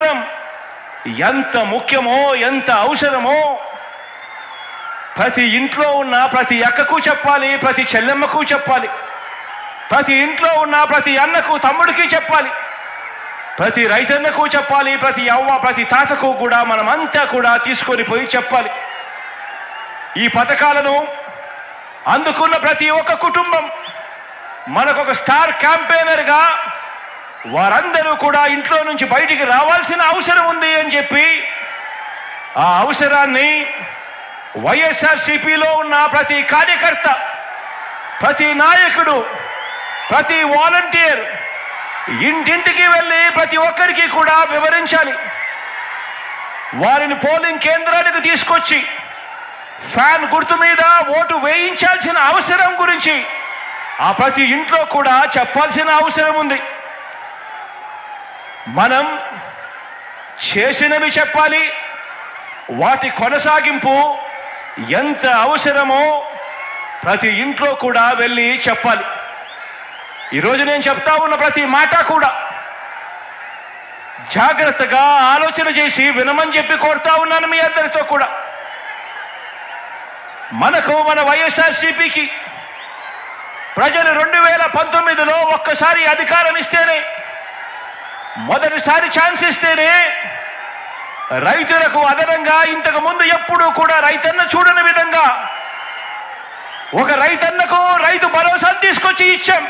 ఎంత ముఖ్యమో ఎంత అవసరమో ప్రతి ఇంట్లో ఉన్న ప్రతి అక్కకు చెప్పాలి, ప్రతి చెల్లెమ్మకు చెప్పాలి, ప్రతి ఇంట్లో ఉన్న ప్రతి అన్నకు తమ్ముడికి చెప్పాలి, ప్రతి రైతన్నకు చెప్పాలి, ప్రతి అవ్వ ప్రతి తాతకు కూడా మనమంతా కూడా తీసుకొని పోయి చెప్పాలి. ఈ పథకాలను అందుకున్న ప్రతి ఒక్క కుటుంబం మనకొక స్టార్ క్యాంపెయినర్గా వారందరూ కూడా ఇంట్లో నుంచి బయటికి రావాల్సిన అవసరం ఉంది అని చెప్పి ఆ అవసరాన్ని వైఎస్ఆర్సీపీలో ఉన్న ప్రతి కార్యకర్త, ప్రతి నాయకుడు, ప్రతి వాలంటీర్ ఇంటింటికి వెళ్ళి ప్రతి ఒక్కరికి కూడా వివరించాలి. వారిని పోలింగ్ కేంద్రానికి తీసుకొచ్చి ఫ్యాన్ గుర్తు మీద ఓటు వేయించాల్సిన అవసరం గురించి ఆ ప్రతి ఇంట్లో కూడా చెప్పాల్సిన అవసరం ఉంది. మనం చేసినవి చెప్పాలి, వాటి కొనసాగింపు ఎంత అవసరమో ప్రతి ఇంట్లో కూడా వెళ్ళి చెప్పాలి. ఈరోజు నేను చెప్తా ఉన్న ప్రతి మాట కూడా జాగ్రత్తగా ఆలోచన చేసి వినమని చెప్పి కోరుతా ఉన్నాను మీ అందరితో కూడా. మనకు మన వైఎస్ఆర్సీపీకి ప్రజలు 2019లో ఒక్కసారి అధికారం ఇస్తేనే, మొదటిసారి ఛాన్స్ ఇస్తేనే రైతులకు అదనంగా ఇంతకు ముందు ఎప్పుడూ కూడా రైతన్న చూడని విధంగా ఒక రైతన్నకు రైతు భరోసాను తీసుకొచ్చి ఇచ్చాం.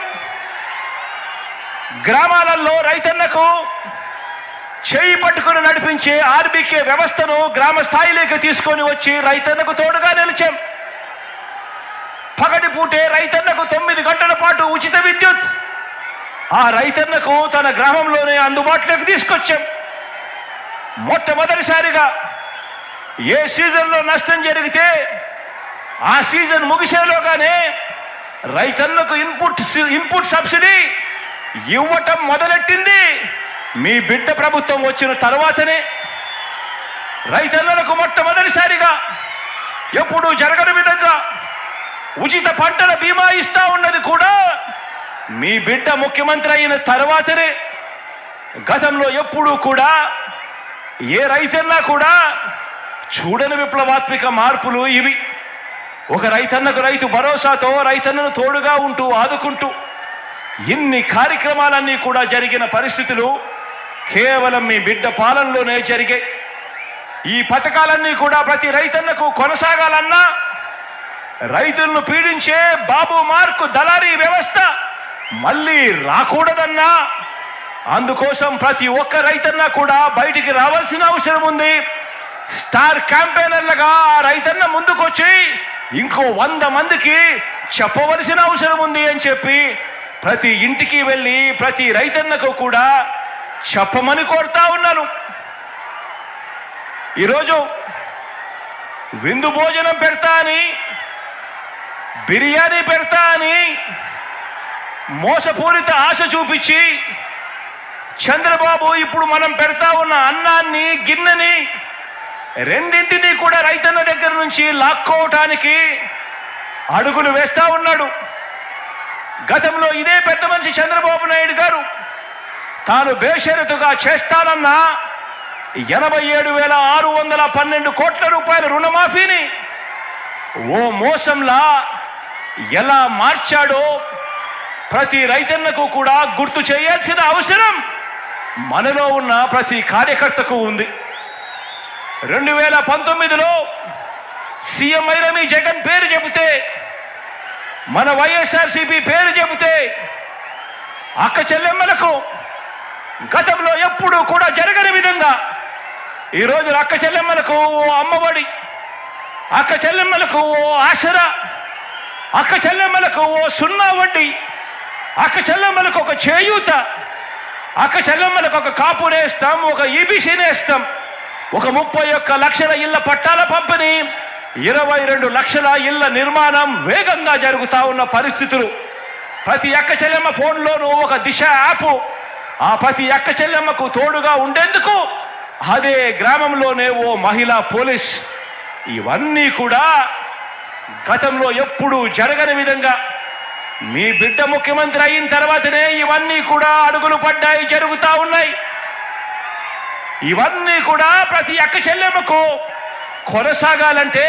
గ్రామాలలో రైతన్నకు చేయి పట్టుకుని నడిపించే ఆర్బీకే వ్యవస్థను గ్రామ స్థాయిలోకి తీసుకొని వచ్చి రైతన్నకు తోడుగా నిలిచాం. పగటి పూటే రైతన్నకు 9 గంటల పాటు ఉచిత విద్యుత్ ఆ రైతన్నకు తన గ్రామంలోనే అందుబాటులోకి తీసుకొచ్చాం. మొట్టమొదటిసారిగా ఏ సీజన్లో నష్టం జరిగితే ఆ సీజన్ ముగిసేలోగానే రైతన్నకు ఇన్పుట్ సబ్సిడీ ఇవ్వటం మొదలెట్టింది మీ బిడ్డ ప్రభుత్వం వచ్చిన తర్వాతనే. రైతన్నలకు మొట్టమొదటిసారిగా ఎప్పుడూ జరగని విధంగా ఉచిత పంటల బీమా ఇస్తా ఉన్నది కూడా మీ బిడ్డ ముఖ్యమంత్రి అయిన తర్వాతనే. గతంలో ఎప్పుడూ కూడా ఏ రైతన్నా కూడా చూడని విప్లవాత్మక మార్పులు ఇవి. ఒక రైతన్నకు రైతు భరోసాతో రైతన్నను తోడుగా ఉంటూ ఆదుకుంటూ ఇన్ని కార్యక్రమాలన్నీ కూడా జరిగిన పరిస్థితులు కేవలం మీ బిడ్డ పాలనలోనే జరిగాయి. ఈ పథకాలన్నీ కూడా ప్రతి రైతన్నకు కొనసాగాలన్నా, రైతులను పీడించే బాబు మార్కు దళారీ వ్యవస్థ మళ్ళీ రాకూడదన్నా, అందుకోసం ప్రతి ఒక్క రైతన్న కూడా బయటికి రావాల్సిన అవసరం ఉంది. స్టార్ క్యాంపెయినర్లుగా ఆ రైతన్న ముందుకొచ్చి ఇంకో 100 మందికి చెప్పవలసిన అవసరం ఉంది అని చెప్పి ప్రతి ఇంటికి వెళ్ళి ప్రతి రైతన్నకు కూడా చెప్పమని కోరుతా ఉన్నాను. ఈరోజు విందు భోజనం పెడతా అని, బిర్యానీ పెడతా అని మోసపూరిత ఆశ చూపించి చంద్రబాబు ఇప్పుడు మనం పెడతా ఉన్న అన్నాన్ని, గిన్నెని రెండింటినీ కూడా రైతన్న దగ్గర నుంచి లాక్కోవటానికి అడుగులు వేస్తా ఉన్నాడు. గతంలో ఇదే పెద్ద మనిషి చంద్రబాబు నాయుడు గారు తాను బేషరతుగా చేస్తానన్న 87,612 కోట్ల రూపాయల రుణమాఫీని ఓ మోసంలా ఎలా మార్చాడో ప్రతి రైతన్నకు కూడా గుర్తు చేయాల్సిన అవసరం మనలో ఉన్న ప్రతి కార్యకర్తకు ఉంది. 2019లో సీఎం అయిన మీ జగన్ పేరు చెబితే, మన వైఎస్ఆర్సీపీ పేరు చెబితే అక్క చెల్లెమ్మలకు గతంలో ఎప్పుడూ కూడా జరగని విధంగా ఈరోజు అక్క చెల్లెమ్మలకు ఓ అమ్మఒడి, అక్క చెల్లెమ్మలకు ఓ ఆసరా, అక్క చెల్లెమ్మలకు ఓ 0 వడ్డీ, అక్క చెల్లెమ్మలకు ఒక చేయూత, అక్క చెల్లెమ్మలకు ఒక కాపు నేస్తాం, ఒక ఈబీసీ నేస్తాం, ఒక 31 లక్షల ఇళ్ల పట్టాల పంపిణీ, 22 లక్షల ఇళ్ల నిర్మాణం వేగంగా జరుగుతా ఉన్న పరిస్థితులు. ప్రతి అక్క చెల్లెమ్మ ఫోన్లోనూ ఒక దిశ యాప్, ఆ ప్రతి అక్క చెల్లెమ్మకు తోడుగా ఉండేందుకు అదే గ్రామంలోనే ఓ మహిళా పోలీస్. ఇవన్నీ కూడా గతంలో ఎప్పుడూ జరగని విధంగా మీ బిడ్డ ముఖ్యమంత్రి అయిన తర్వాతనే ఇవన్నీ కూడా అడుగులు పడ్డాయి, జరుగుతా ఉన్నాయి. ఇవన్నీ కూడా ప్రతి అక్క చెల్లెమ్మకు కొనసాగాలంటే